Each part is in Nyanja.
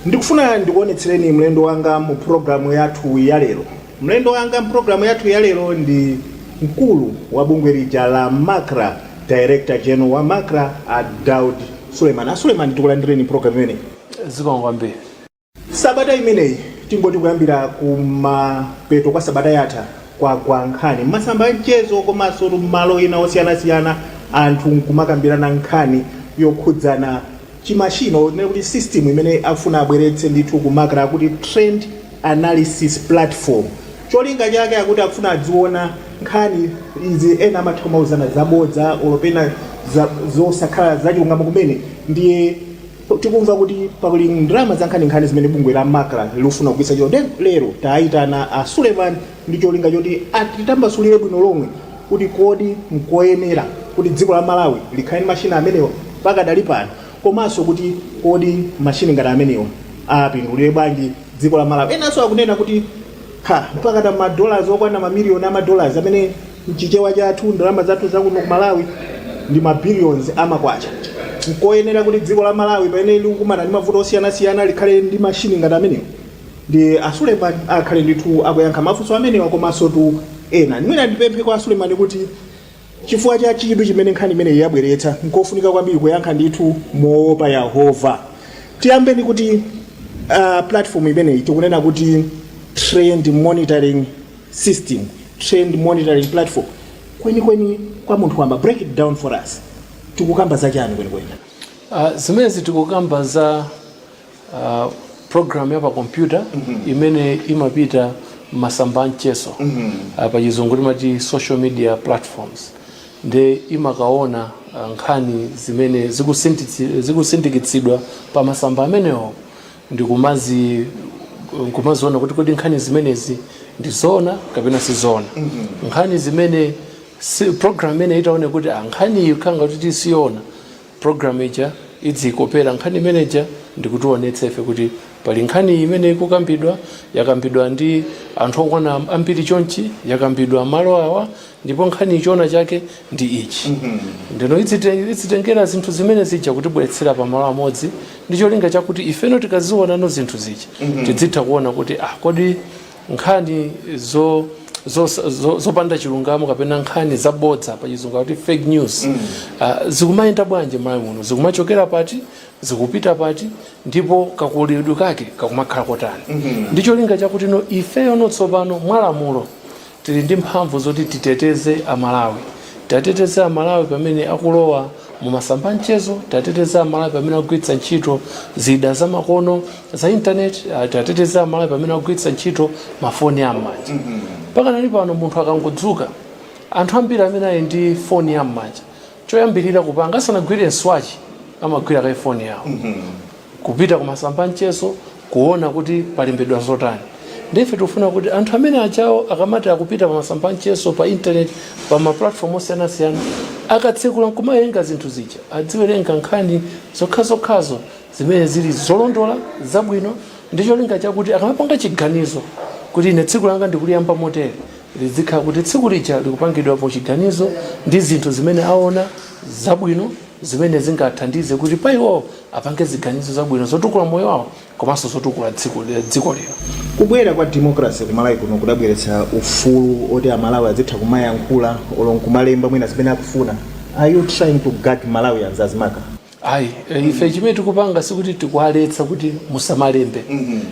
Ndikufuna ndikuonetsereni mlendo wanga mu programu yathu ya lero. Mlendo wanga mu programu yathu ya lero ndi mkulu wa bungwe lija la MACRA, Director General wa MACRA Daud Suleiman. Suleiman, tikulandireni programu imeneyi. Zikongwambe. Sabata imeneyi tingoti kuyambira kumapeto kwa sabata yatha kwa nkhani masamba mchezo komanso malo ena osiyanasiyana anthu nkumakambirana nkhani yokhudzana chimashino nekuti system imene afuna abweretse ndithu ku MACRA kuti trend analysis platform. Cholinga chake akuti akufuna adziona nkhani izi ena amathomauzana zabodza olopena zosakhala zachilungamo kumene ndiye tikumva kuti pakuli ndrama za nkhani zimene bungwe la MACRA lifuna kugwisa chonde. Lero taitana a Suleiman ndi cholinga choti atitambasulire bwino lomwe kuti kodi nkoyenera kuti dziko la Malawi likhale ndi mashina amenewa pakadali pano, komanso kuti kodi mashini ngati amenewa apindulire bwanji dziko la Malawi. Enanso akunena kuti mpaka $dollars okwana mamiliyoni $dollars amene mchichewa chathu ndalama zathu zakuno ku Malawi ndi billions amakwacha. Nkoyenera kuti dziko la Malawi pamene likumana ndi mavuto osiyanasiyana likhale ndi mashini ngati amenewa. Ndi Suleiman akhale ndithu akuyankha mafunso amenewa komanso tu ena. Mwina ndipemphe kwa Suleiman kuti chifukwa cha chidwi chimene nkhani imene yabweretsa nkofunika kwambiri kuyankha ndithu moopa Yehova. Tiyambeni kuti platform imeneyi tikunena kuti trend monitoring system, trend monitoring platform. Kweni kwa munthu wamba, break it down for us. Tikukamba za chani kweni? Zimezi tikukamba za program ya pa computer imene imapita masamba mchezo. Pa chizungu timati social media platforms. Nde imakaona nkhani zimene zikusindikitsidwa pa masamba amenewo ndi kumaziona kuti kodi nkhani zimenezi ndi zona kapena si zona. Nkhani zimene program imene itaone kuti nkhani ikanga kuti siona, program ija idzikopera nkhani imeneja ndikutionetsa ife kuti pali nkhani imene ikukambidwa, yakambidwa ndi anthu okwana ambiri chonchi, yakambidwa malo awa, ndipo nkhani ichona chake ndi ichi. Ndino idzitengera zinthu zimene zija kutibweretsera pa malo amodzi ndi cholinga chakuti ifeno tikaziona zinthu zija tidzitha kuona kuti kodi nkhani zopanda chilungamo kapena nkhani zabodza pa chizungu kuti fake news zikumayenda bwanji Malawi muno, zikumachokera pati, zikupita pati, ndipo kakulidwe kake kakumakhala kotani. Ndi cholinga chakuti ifeyo tsopano mwalamulo tili ndi mphamvu zoti titeteze Amalawi. Tateteze Amalawi pamene akulowa mu masamba mchezo, tateteze Amalawi pamene akugwiritsa ntchito zida za makono za internet, tateteze Amalawi pamene akugwiritsa ntchito mafoni am'manja. Pakanali pano munthu akangodzuka, anthu ambiri amene ali ndi foni yam'manja, choyambirira kupanga asanagwire nswachi amagwira ka foni yawo, kupita ku masamba mchezo kuona kuti palembedwa zotani. Ndife tikufuna kuti anthu amene achawo akamati akupita pa masamba mchezo pa internet pa ma platform osiyanasiyana akatsekula nkumawerenga zinthu zija, adziwerenga nkhani zokhazokhazo zimene zili zolondola zabwino. Ndi cholinga chakuti akamapanga chiganizo kuti ine tsiku langa ndikuliyamba motere, lizikhala kuti tsiku lija likupangidwa po chiganizo ndi zinthu zimene aona zabwino zimene zingathandize kuti pa iwo apange ziganizo zabwino zotukula moyo wawo komanso zotukula dziko lero. Kubwera kwa democracy ku Malawi kuno kudabweretsa ufulu oti Amalawi azitha kumayankhula olon kumalemba mwina zimene akufuna. Are you trying to guard Malawians as MACRA? Ife chimene tikupanga sikuti tikualetsa kuti musamalembe.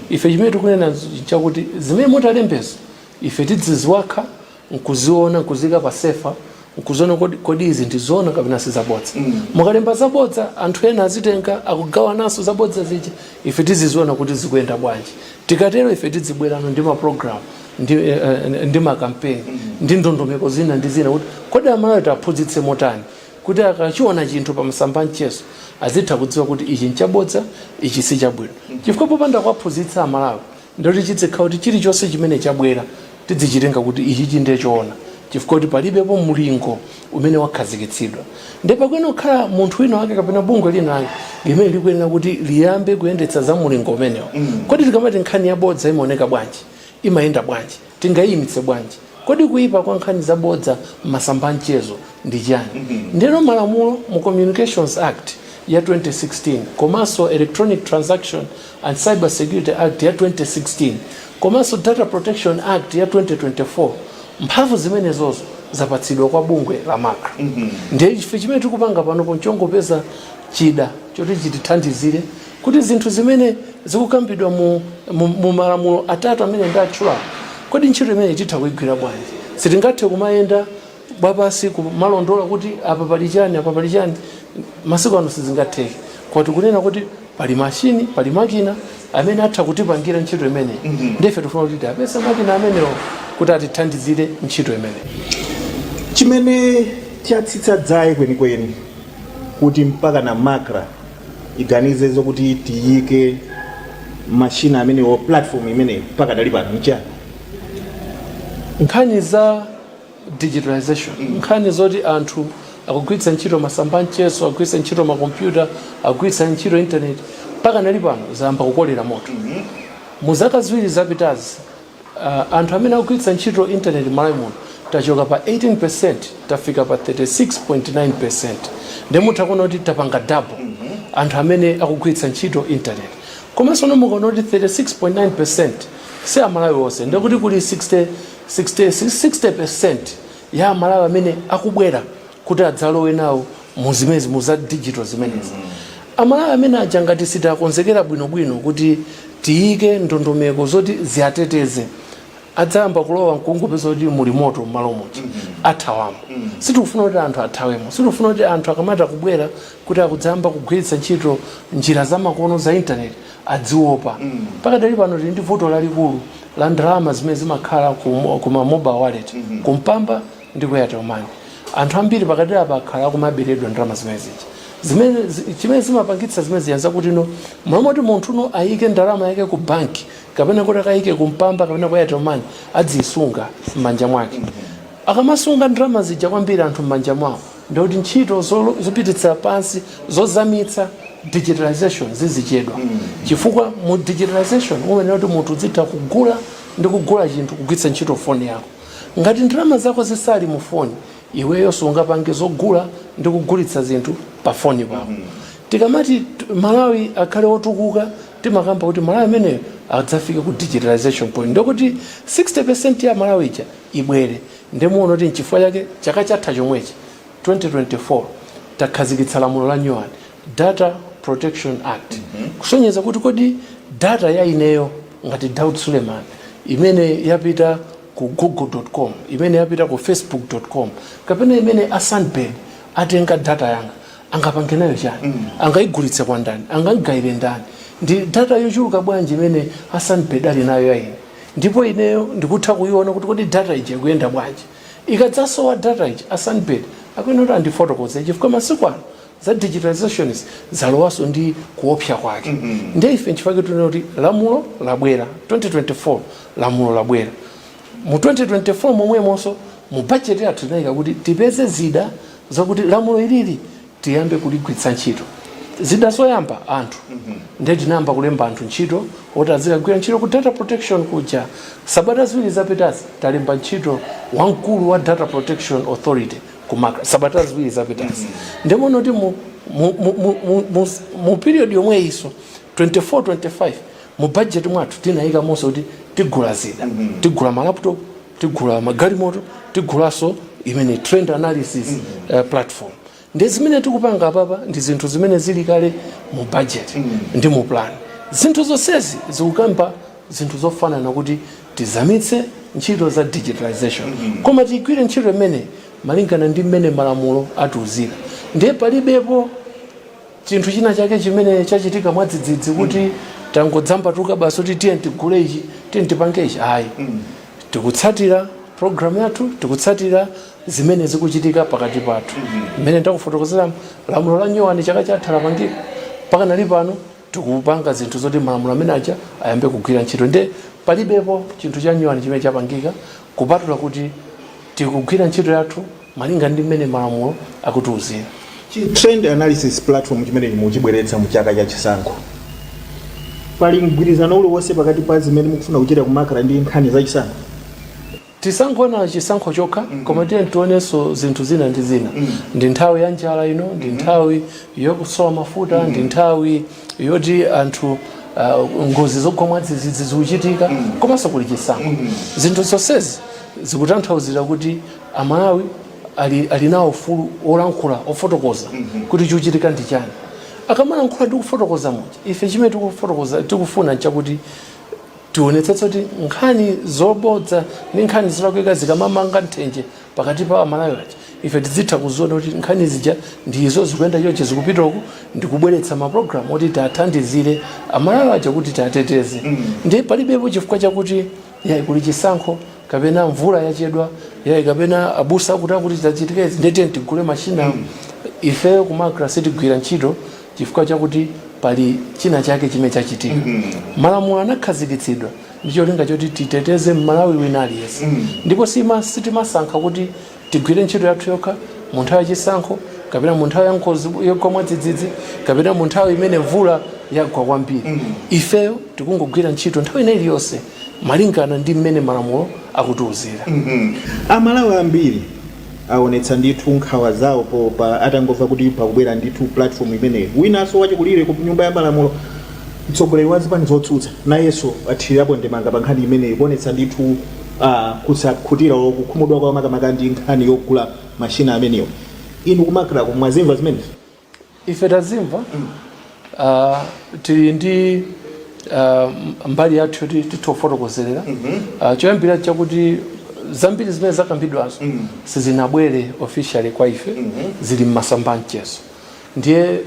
Ife chimene tikunena chakuti zimene mutalembezo ife tidziziwakha nkuziona, nkuzika pa sefa, nkuziona kodi izi ndi zona kapena si zabodza. Mukalemba zabodza anthu ena azitenga akugawananso zabodza zija, ife tiziziona kuti zikuyenda bwanji. Tikatero ife tidzibwerano ndi ma program ndi ma campaign ndi ndondomeko zina ndi zina kuti kodi Amalawi taphunzitse motani kuti akachiona chinthu pa masamba mchezo azitha kudziwa kuti ichi nchabodza, ichi si chabwino. Chifukwa popanda kuwaphunzitsa Amalawi ndoti chidzikhala kuti chilichonse chimene chabwera tidzichitenga kuti ichi ndiye choona, chifukwa kuti palibepo mulingo umene wakhazikitsidwa. Ndipo kwenokhala munthu wina wake kapena bungwe lina limene likuyenera kuti liyambe kuyendetsa za mulingo umenewo. Kodi tikamati nkhani yabodza imaoneka bwanji, imayenda bwanji, tingayimitse bwanji, kodi kuipa kwa nkhani zabodza masamba mchezo ndi chani. Ndero malamulo mu Communications Act ya 2016 komanso Electronic Transaction and Cyber Security Act ya 2016 komanso Data Protection Act ya 2024 mphamvu zimenezozo zapatsidwa kwa bungwe la MACRA. Ndiye chifukwa chimene tikupanga panopo nchongopeza chida choti chitithandizire kuti zinthu zimene zikukambidwa mu malamulo atatu amene ndatchula kodi ntchito imene titha kuigwira bwanji. Sitingathe kumayenda bwapasi kumalondola kuti apa pali chani masiku ano sizingatheke kwati kunena kuti pali mashini pali makina amene atha kutipangira ntchito imene ndife tifuna kuti apese makina amenewo kuti atithandizire ntchito imene. Chimene chatsitsa dzayi kwenikweni kuti mpaka na MACRA iganize zokuti tiyike mashina amenewo platform imene mpaka dali pano nchani. Nkhani za digitalization, nkhani zoti anthu akugwiritsa ntchito masamba mchezo, akugwiritsa ntchito makompyuta, akugwiritsa ntchito internet mpaka nali pano zayamba kukolera moto. Mu zaka ziwiri zapitazi anthu amene akugwiritsa ntchito internet m'Malawi muno tachoka pa 18% tafika pa 36.9%. Ndiye mutha kuona kuti tapanga double anthu amene akugwiritsa ntchito internet. Komanso nomukuona kuti 36.9% si Amalawi wonse, ndiye kuti kuli 60% ya Amalawi amene akubwera kuti adzalowe nawo muzimezi muza digital zimenezi. Amalawi amene aja ngati sitakonzekera bwinobwino kuti tiyike ndondomeko zoti ziateteze adzayamba kulowa mkungupeza kuti muli moto m'malo muti athawamo. Sitikufuna kuti anthu athawemo, sitikufuna kuti anthu akamata kubwera kuti akudzayamba kugwiritsa ntchito njira zamakono za internet adziopa. Pakadali pano tili ndi vuto lalikulu la ndalama zimene zimakhala kuma mobile wallet kumpamba ndi ku Airtel Money. Anthu ambiri pakadali apa akhala akumaberedwa ndalama zimene chimene zimapangitsa zimene ziyanza kuti mlomoti munthu ayike ndalama yake ku banki kapena kuti akayike kumpamba kapena ku Airtel Money adzisunga m'manja mwake. Akamasunga ndalama zija kwambiri anthu m'manja mwawo ndikuti ntchito zopititsa pansi zozamitsa digitalization zizichedwa. Chifukwa mu digitalization umenera kuti munthu zitha kugula ndi kugula chinthu kugwiritsa ntchito foni yako. Ngati ndalama zako zisali mu foni iweyo sungapange zogula ndi kugulitsa zinthu pa foni pako. Tikamati Malawi akhale otukuka timakamba kuti Malawi ameneyo adzafika ku digitalization point ndokuti 60% ya Malawi ija ibwere. Ndimuona kuti nchifukwa chake chaka chatha chomwechi 2024 takhazikitsa lamulo la nyuwani Data Protection Act kusonyeza kuti kodi data ya ineyo ngati Daud Suleiman imene yapita ku google.com imene yapita ku facebook.com kapena imene asanbed atenga data yanga angapange nayo chani, angaigulitse kwa ndani, angagayire ndani, ndi data yochuluka bwanji imene asanbed ali nayo ya ine. Ndipo ineyo ndikutha kuiona kuti kodi data ije kuyenda bwanji. Ikadzasowa data ije asanbed akwena kuti andifotokoze chifukwa masiku ano za digitalization zalowaso ndi kuopsa kwake. Ndiye ife nchifukwa tunena kuti lamulo labwera 2024 lamulo labwera. Mu 2024 momwemonso mu budget yathu tinayika kuti tipeze zida zokuti lamulo ilili tiyambe kuligwiritsa ntchito. Zida zoyamba anthu ndiye tinayamba kulemba anthu ntchito oti azikagwira ntchito ku data protection kuja. Sabata ziwiri zapitazi talemba ntchito wamkulu wa Data Protection Authority ku MACRA sabata ziwiri zapitazi. Ndimono kuti mu period yomwe iso 24-25 mu budget mwathu tinayika monso kuti tigula zida, tigula malaptop, tigula magalimoto, tigulaso imene trend analysis platform. Ndi zimene tikupanga apapa ndi zinthu zimene zili kale mu budget ndi mu plan. Zinthu zonsezi zikukamba zinthu zofanana kuti tizamitse ntchito za digitalization. Koma tigwire ntchito imene malingana ndi mmene malamulo atiuzira. Ndiye palibepo chinthu china chake chimene chachitika mwadzidzidzi kuti tangodzamba tukabasa kuti tiye tigule ichi, tiye tipange ichi. Ayi. Tikutsatira program yathu, tikutsatira zimene zikuchitika pakati pathu. Mmene ndakufotokozera lamulo la nyuwani chaka chatha lapangika paka nali pano tikupanga zinthu zoti malamulo amene aja ayambe kugwira ntchito. Ndiye palibepo chinthu cha nyuwani chimene chapangika kupatula kuti tikugwira ntchito yathu malinga ndi mmene malamulo akutiuzira. Trend analysis platform chimene muchibweretsa mu chaka cha chisankho pali mgwirizano uliwonse pakati pa zimene mukufuna kuchita ku MACRA ndi nkhani za chisankho? tisangona chisankho chokha koma tiye tionenso zinthu zina ndi zina ndi nthawi ya njala ino ndi nthawi yokusowa mafuta ndi nthawi yoti anthu ngozi zogwa mwadzidzidzi zikuchitika komanso kuli chisankho zinthu zonsezi zikutanthauzira kuti amalawi ali nawo ufulu olankhula ofotokoza kuti chikuchitika ndi chani akamalankhula ndi kufotokoza muja ife chimene tikufuna chakuti tionetsetse kuti nkhani zobodza ndi nkhani zolakwika zikamamanga nthenje pakati pa amalawi aja ife tizitha kuziona kuti nkhani zija ndizo zikuyenda chonchi zikupitako ndikubweretsa mapulogalamu oti tiathandizire amalawi aja kuti tiateteze ndi palibepo chifukwa chakuti yayi kuli chisankho kapena mvula yachedwa yayi kapena abusa akuti tachitika izi ndete tigule mashina ife kumakra sitigwira ntchito chifukwa chakuti pali china chake chimene chachitika malamulo anakhazikitsidwa ndi cholinga choti titeteze mmalawi wina aliyense ndipo sitimasankha kuti tigwire ntchito yathu yokha mu nthawi yachisankho kapena mu nthawi ya ngozi yogwa mwadzidzidzi kapena mu nthawi imene mvula yagwa kwambiri ifeyo tikungogwira ntchito nthawi ina iliyonse malingana ndi mmene malamulo akutiuzira amalawi ambiri aonetsa ndithu nkhawa zawo popa atangomva kuti pakubwera ndithu platform imeneyi winanso wachikulire ku nyumba ya malamulo mtsogoleri wa zipani zotsutsa nayenso athirirapo ndemanga pa nkhani imeneyi kuonetsa ndithu kusakhutira kukhumudwa kwa makamaka ndi nkhani yogula mashina amenewo inu kumakra mwazimva zimenezi ife tazimva tili ndi mbali yathu yoti titofotokozerera choyambira chakuti zambiri zimene zakambidwazo sizinabwere officially kwa ife zili mmasamba mchezo ndiye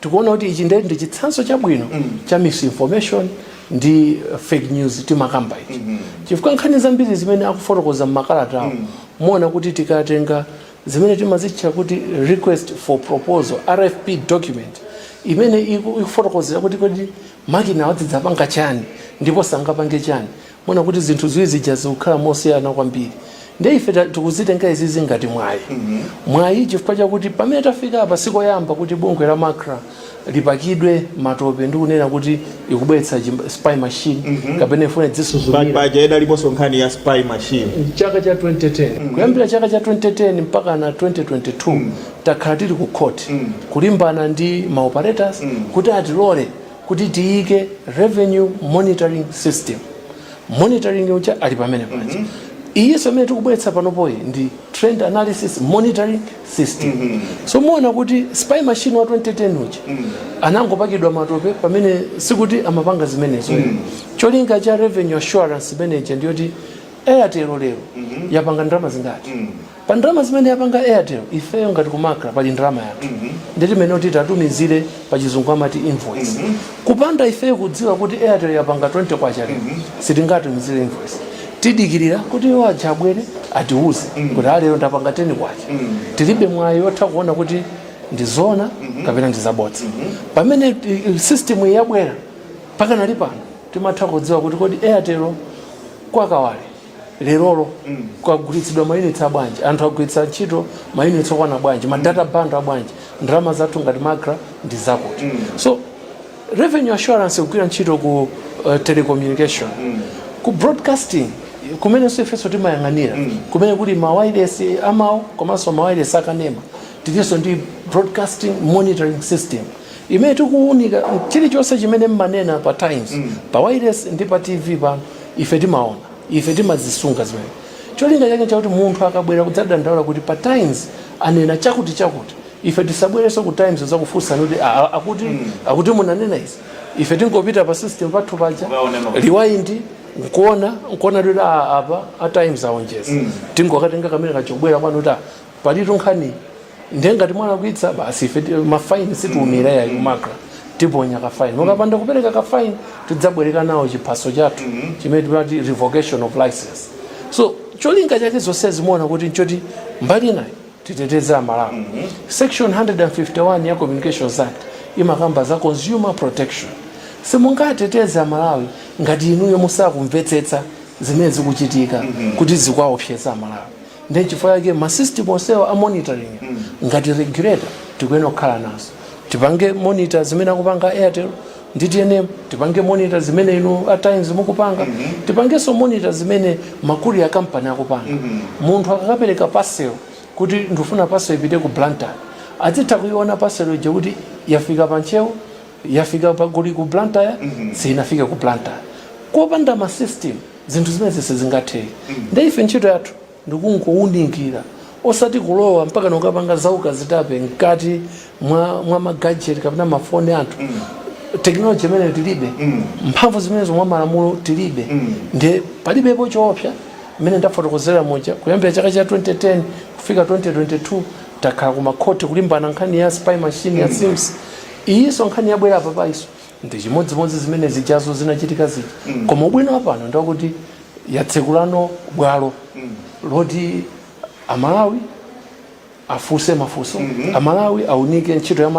tikuona kuti ichi ndi chitsanzo chabwino cha misinformation ndi fake news timakamba ichi chifukwa nkhani zambiri zimene akufotokoza mmakalatawo muona kuti tikatenga zimene timazitcha kuti request for proposal RFP document imene ikufotokozera kuti kodi makina wadzidzapanga chani ndipo sangapange chani muona kuti zinthu ziwiri zija zikukhala mosiyana kwambiri ndiye ife tikuzitenga izizi ngati mwayi chifukwa chakuti pamene tafika apa sikoyamba kuti bungwe la makra lipakidwe matope ndi kunena kuti ikubweretsa spy machine kapena ifune dzisuzumira liponso nkhani ya spy machine chaka cha 2010 kuyambira chaka cha 2010 mpaka na 2022 takhala tili ku court kulimbana ndi maoperators kuti atilole kuti tiyike revenue monitoring system monitoring ucha ali pamene paja iyeso amene tikubweretsa panopoyi ndi trend analysis monitoring system so muona kuti spy machine wa 2010 ucha anangopakidwa matope pamene sikuti amapanga zimenezo cholinga cha revenue assurance manager ndiyoti Airtel lero yapanga ndalama zingati pa ndalama zimene yapanga Airtel ifeyo ngati kumakra pali ndalama yathu ndeti mene kuti tatumizire pa chizungu amati invoice kupanda ifeyo kudziwa kuti Airtel yapanga 20 kwacha sitingatumizire invoice tidikirira kuti iwo achabwere atiuze kuti lero ndapanga 10 kwacha tilibe mwayi wotha kuona kuti ndizona kapena ndizabodza pamene system yabwera paka nali pano timatha kudziwa kuti kodi Airtel kwakawale lerolo kwagulitsidwa mayunitsi abwanji anthu agulitsa ntchito mayunitsi okwana bwanji madata bundle abwanji ndalama zathu ngati makra ndi zakuti so revenue assurance kugwira ntchito ku telecommunication ku broadcasting kumenenso ifenso timayang'anira kumene kuti mawireless amawo komanso mawireless akanema tilinso ndi broadcasting monitoring system imene tikuunika chilichonse chimene mmanena pa times pa wireless ndi pa tv pano ife timaona ife timazisunga zimene cholinga chake chakuti munthu akabwera kudzadandaula kuti pa times anena chakuti ife tisabwereso ku times zakufunsa kuti akuti munanena izi ife tingopita pa system pathu paja rewind nkuona kuti apa a times aonjeza tingokatenga kamene kachobwera kwanu kuti palitu nkhani ndengati mwana kuitsa basi ife mafaini situumira yayi kumakra tiponya kafaini mukapanda kupereka kafaini tidzabwereka nawo chiphaso chathu chimene timati revocation of license so cholinga chake zonse zimuona kuti nchoti mbali nayo titeteze amalawi section 151 ya Communications Act imakamba za consumer protection simungateteze amalawi ngati inuyo musakumvetsetsa zimene zikuchitika kuti zikuwaopseza amalawi ndi chifukwa chake masystem onsewa a monitoring ngati regulator tikuyenera kukhala nazo tipange monitor zimene akupanga Airtel ndi TNM tipange monitor zimene inu at times mukupanga tipangenso monitor zimene makuli ya kampani akupanga munthu akakapereka parcel kuti ndifuna parcel ipite ku Blantyre azitha kuiona parcel ija kuti yafika panchewo yafika paguli ku Blantyre sinafika ku Blantyre kopanda ma system zinthu zimene sizingatheke ndi ife ntchito yathu ndikungowunikira osati kulowa mpaka nokapanga zauka zitape mkati mwa magadget kapena mafoni anthu technology imene tilibe mphamvu zimene zomwe malamulo tilibe ndi palibepo choopsa imene ndafotokozera moja kuyambira chaka cha 2010 kufika 2022 takhala kumakhoti kulimbana nkhani ya spy machine ya Sims iyiso nkhani yabwera apa iso ndi chimodzimodzi zimene zijazo zinachitika zija koma ubwino apano ndakuti yatsekulano bwalo loti Amalawi afuse mafuso Amalawi aunike ntchito ya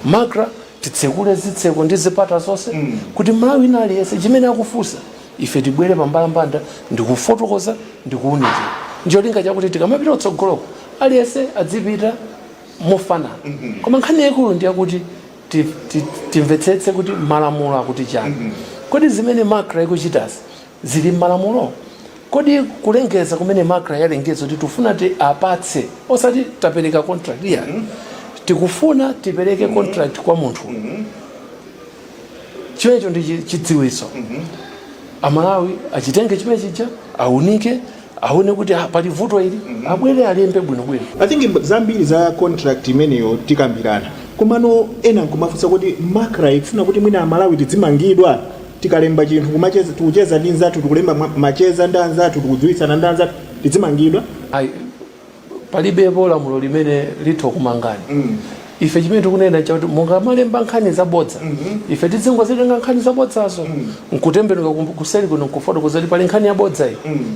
makra titsekule zitseko ndi zipata zonse kuti Malawi inaliyese chimene akufusa ife tibwere pambalambanda ndikufotokoza ndikuunikira njolinga chakuti tikamapita kutsogoloko aliyese adzipita mofanana koma nkhani yaikulu ndi yakuti timvetsetse kuti malamulo akuti chani kodi zimene makra ikuchitazi zili m'malamulo kodi kulengeza kumene makra yalengeza kuti tufuna ti apatse osati tapereka contract ya tikufuna tipereke contract kwa munthu chimenecho ndi chidziwiso Amalawi achitenge chimene chija aunike aone kuti pali vuto ili abwere alembe bwinobwino. I think zambiri za contract imeneyo tikambirana komano ena nkumafunsa kuti makra ikufuna kuti mwina Amalawi tidzimangidwa tikalemba chinthu kumacheza tucheza ndi nzathu tikulemba macheza ndi anzathu tikudziwitsana ndi anzathu tidzimangidwa palibepo lamulo limene litho kumangani ife chimene tikunena chakuti mungamalemba nkhani zabodza ife tizingozitenga nkhani zabodzazo nkutembenuka kuseli kuno kufotokoza kuti pali nkhani yabodza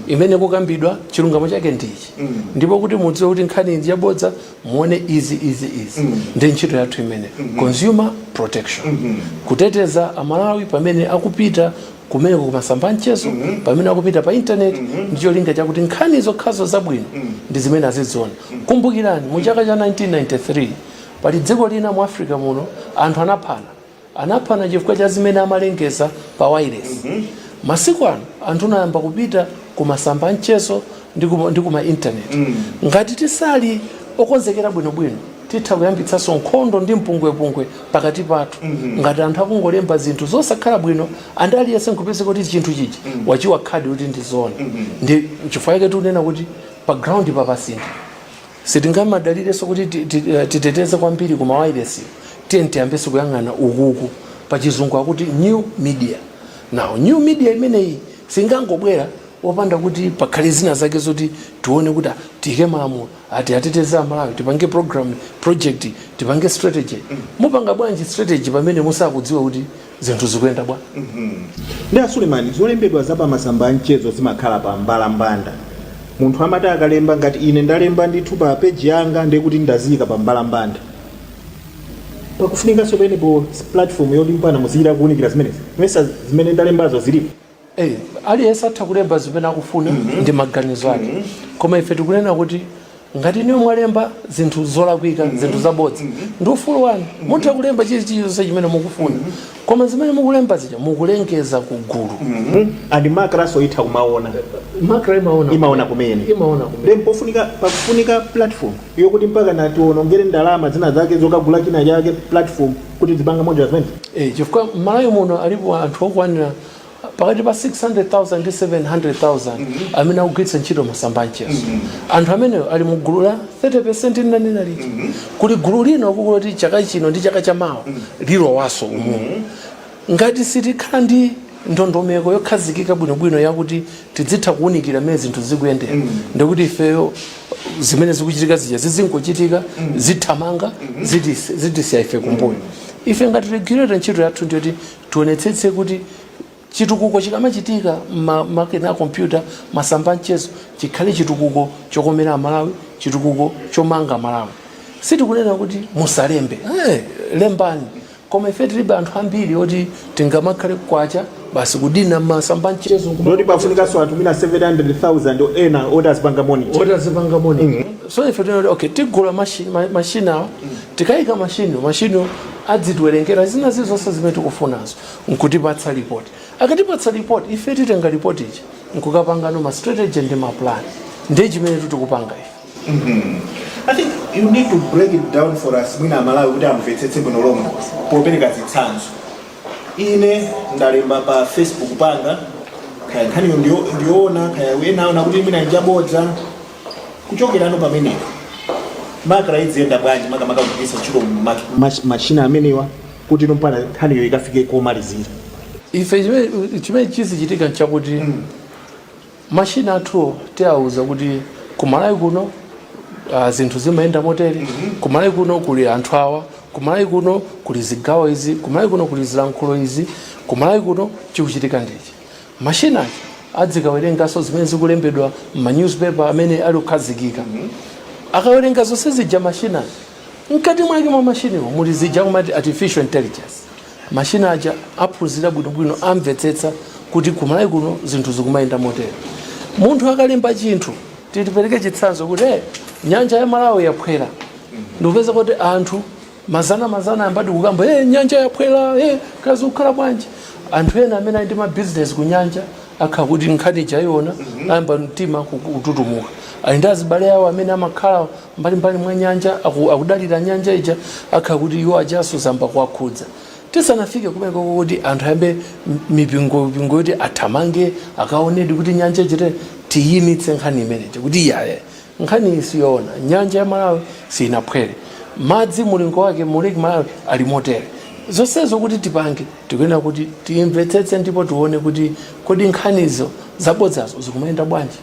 imene kukambidwa chilungamo chake ndichi ndipo kuti mudziwe kuti nkhani iyi yabodza muone izi ndi ntchito yathu imene consumer protection kuteteza Amalawi pamene akupita kumene kumasamba mchezo pamene akupita pa internet ndicho linga chakuti nkhani zokhazo zabwino ndi zimene azidziona. Kumbukirani mu chaka cha 1993 pali dziko lina mu Africa muno anthu anaphana chifukwa cha zimene amalengeza pa wireless masiku ano anthu anayamba kupita kumasamba mchezo ndi kuma internet ngati tisali okonzekera bwinobwino titha kuyambitsanso nkhondo ndi mpungwepungwe pakati pathu ngati anthu akungolemba zinthu zosakhala bwino andaliyese nkupeze kuti chinthu chichi wachiwa khadi kuti ndizona ndi chifukwa chake tikunena kuti pa ground papasintha sitingamadalireso kuti titeteze kwambiri kuma wireless tiyambeso kuyang'ana ukuku pa chizungu akuti new media. Now new media imeneyi singangobwera wopanda kuti pakhale zina zake zoti tione kuti tike malamulo ati ateteze Amalawi tipange program project tipange strategy mupanga bwanji strategy pamene musakudziwa kuti zinthu zikuyenda bwa ndi Suleiman zolembedwa zapa masamba mchezo zimakhala pa mbalambanda munthu amati akalemba ngati ine ndalemba ndithu pa page yanga ndi kuti ndazika pa mbalambanda pakufunika penepo platform yoti mpana muzira kuunikira zimene ndalembazo zilipo. Aliyese atha kulemba zimene akufuna ndi maganizo ake koma ife tikunena kuti ngati niwe mwalemba zinthu zolakwika zinthu zabodza ndi ufulu wanu mutha kulemba chilichonse chimene mukufuna koma zimene mukulemba zija mukulengeza ku gulu andi makraso itha kumaona makra imaona kumene pakufunika platform yokuti mpaka nationongere ndalama zina zake zokagula china chake platform kuti zipanga moja zimene chifukwa Malawi muno alipo anthu okwanira pakati pa 600,000 ndi 700,000 amene akugwiritsa ntchito masamba mchezo anthu amene ali mu gulu la 30% linanena liti kuli gulu lino kuti chaka chino ndi chaka chamawa lilowaso umu ngati sitikhala ndi ndondomeko yokhazikika bwinobwino yakuti tidzitha kuunikira mmene zinthu zikuyendera ndikuti ifeyo zimene zikuchitika zija zizingochitika zithamanga zitisiya ife kumbuyo. Ife ngati regulator ntchito yathu ndiyoti tionetsetse kuti chitukuko chikamachitika makina a computer masamba mchezo chikhale chitukuko chokomera Malawi chitukuko chomanga Malawi sitikunena kuti musalembe lembani koma ife tilibe anthu ambiri oti tingamakhale kwacha basi kudina masamba mchezo ndoti pafunika so anthu mina 700,000 ena otazipanga money so ife tinoti okay tigula machine tikayika machine adzitiwerengera zina zizonse zimene tikufunazo nkutipatsa report. Akatipatsa report ife titenga report ichi nkukapangano ma strategy ndi ma plan ndiye chimene tikupanga ife. I think you need to break it down for us mwina amalawi kuti amvetsetse bwino lomwe popereka zitsanzo. Ine ndalemba pa Facebook panga kaya nkhaniyo ndiona kaya wenaona kuti mina njabodza kuchokerano pamenepo makra idziyenda bwanji makamaka kugwiritsa ntchito machina amenewa kuti nompana nkhaniyo ikafike komalizira. Ife chimene chizichitika nchakuti machina athu tiawuza kuti kumalawi kuno zinthu zimayenda motere, kumalawi kuno kuli anthu awa, kumalawi kuno kuli zigawo izi, kumalawi kuno kuli zilankhulo izi, kumalawi kuno chikuchitika ndichi. Machina adzikawerengaso zimene zikulembedwa ma newspaper amene ali kukhazikika. Akawerenga zonse zija machina mkati mwake mwa machiniwo muli zija kumati artificial intelligence. Machina aja aphunzira bwinobwino amvetsetsa kuti kumalawi kuno zinthu zikumayenda motere. Munthu akalemba chinthu titipereke chitsanzo kuti nyanja ya Malawi yaphwera. Ndikupeza kuti anthu mazana ambadi kukamba nyanja yaphwera kazi kukhala bwanji. Anthu ena amene ali ndi ma business ku nyanja akha kuti nkhani chayona amba mtima kututumuka. Ali ndi azibale awo amene amakhala mbalimbali mwa nyanja akudalira nyanja ija akha kuti iwo ajaso zamba kuwakhudza. Tisanafike kumeneko kuti anthu ayambe mipingo yoti athamange akaonedi kuti nyanja chite tiyimitse nkhani imeneyi kuti iyaye nkhani isiyona nyanja ya Malawi sinaphwere, madzi mulingo wake muleki Malawi ali motere. Zonsezo kuti tipange tikuyenera kuti timvetsetse ndipo tione kuti kodi nkhanizo zabodzazo zikumayenda bwanji.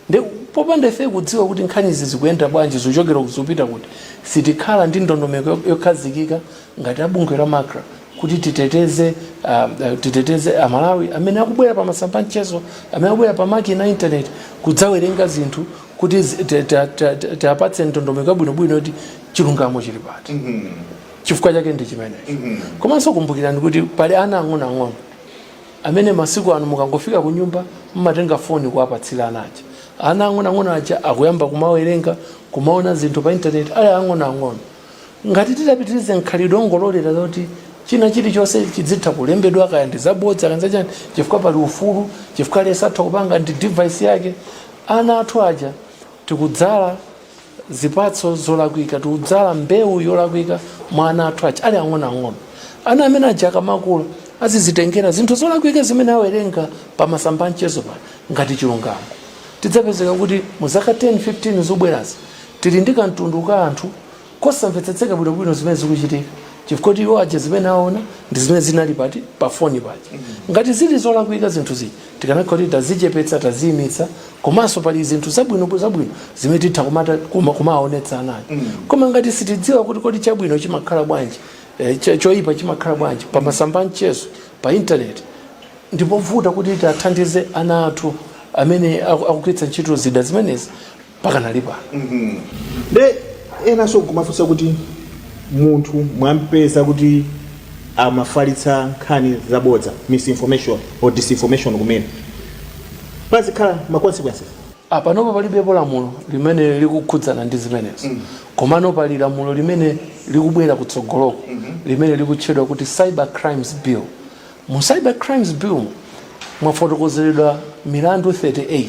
Ndi popanda ife kudziwa kuti nkhanizi zikuyenda bwanji zochokera kuzipita kuti sitikhala ndi ndondomeko yokhazikika ngati abungwe la makra kuti titeteze amalawi amene akubwera pa masamba mchezo amene akubwera pa makina internet kudzawerenga zinthu kuti tiapatse ndondomeko bwinobwino kuti chilungamo chili pati. Chifukwa chake ndi chimenechi. Komanso kumbukirani kuti pali ana ang'ono amene masiku ano mukangofika ku nyumba mmatenga foni kuwapatsira ana aja. Ana ang'ono aja akuyamba kumawerenga kumaona zinthu pa internet ali ang'ono. Ngati titapitirize nkhalidwe ongololera kuti china chilichonse chidzitha kulembedwa kaya ndi zabodza kanza chani chifukwa pali ufulu chifukwa lesatha kupanga ndi device yake, ana athu aja tikudzala zipatso zolakwika, tikudzala mbewu yolakwika mwa ana athu aja ali ang'ono. Ana amene aja akamakula azizitengera zinthu zolakwika zimene awerenga pa masamba mchezo pa ngati chilungamo. Tidzapezeka kuti mu zaka 10-15 zobwerazi tili ndi kamtundu ka anthu kosamvetsetseka bwinobwino zimene zikuchitika chifukwa kuti iwo aja zimene aona ndi zimene zinali pati pa foni paja. Ngati zili zolakwika zinthu zi tikanakhala kuti tazichepetsa taziyimitsa, komanso pali zinthu zabwino zimene titha kumaonetsa anayo. Koma ngati sitidziwa kuti kodi chabwino chimakhala bwanji choyipa chimakhala bwanji pa masamba mchezo pa internet, ndipo vuta kuti tathandize ana athu amene akugwiritsa ntchito zida zimenezi pakanali pano. Nde enanso kumafunsa kuti munthu mwampeza kuti amafalitsa nkhani zabodza, misinformation or disinformation kumene pazikhala ma consequences. Panopo palibepo lamulo limene likukhudzana ndi zimenezo. Komano pali lamulo limene likubwera kutsogoloko limene likutchedwa kuti Cyber Crimes Bill. Mu Cyber Crimes Bill mwafotokozeredwa milandu 38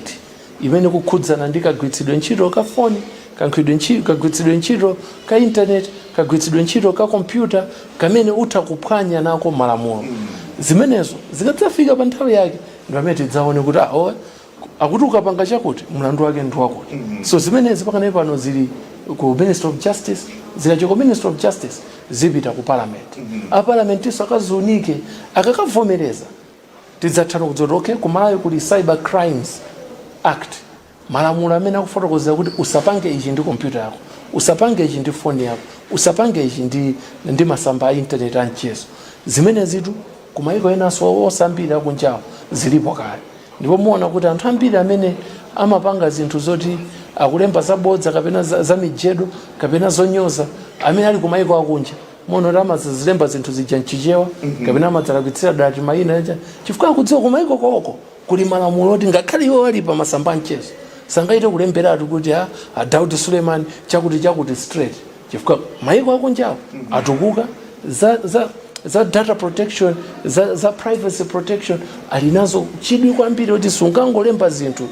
imene kukhudzana ndi kagwiritsidwe ntchito ka foni, kagwiritsidwe ntchito ka internet, kagwiritsidwe ntchito ka computer kamene utha kuphwanya nako malamulo. Zimenezo zikadzafika pa nthawi yake ndi amene tidzaone kuti akuti ukapanga chakuti mlandu wake ndi wakuti. So zimenezi pakanayi pano zili ku Ministry of Justice, zikachoka Ministry of Justice zipita ku Parliament. Parliament iso akaziunike akakavomereza tidzatha kudzotoke kumalawi kuli Cyber Crimes Act, malamulo amene akufotokozera kuti usapange ichi ndi computer yako, usapange ichi ndi phone yako, usapange ichi ndi masamba a internet amchezo. Zimenezitu kumayiko enanso osambiri akunjawo zilipo kale. Ndipo muona kuti anthu ambiri amene amapanga zinthu zoti akulemba zabodza kapena za mijedo kapena zonyoza amene ali kumayiko akunja muona kuti amazilemba zinthu zija mchichewa kapena amadzalakwitsira dati mayina aja chifukwa akudziwa kumayiko koko kuli malamulo oti ngakhale iwo ali pa masamba mchezo sangaite kulemberatu kuti Daudi Suleiman chakuti straight chifukwa mayiko akunjawo atukuka za data protection za privacy protection alinazo chidwi kwambiri kuti sungangolemba zinthu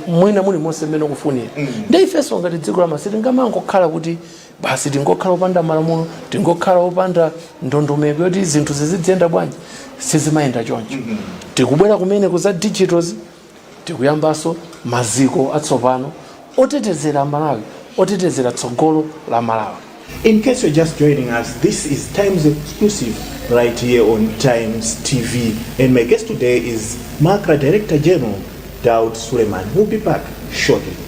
mwina muli monse mmene ukufunira. Ndi ifenso ngati dziko la masiti ngamangokhala kuti basi tingokhala opanda malamulo, tingokhala opanda ndondomeko yoti zinthu zizidziyenda bwanji, sizimayenda choncho. Tikubwera kumene kuza digitals, tikuyambaso maziko atsopano otetezera Malawi, otetezera tsogolo la Malawi. In case you're just joining us, this is Times exclusive right here on Times TV, and my guest today is Makra Director General Daud Suleiman. We'll be back shortly.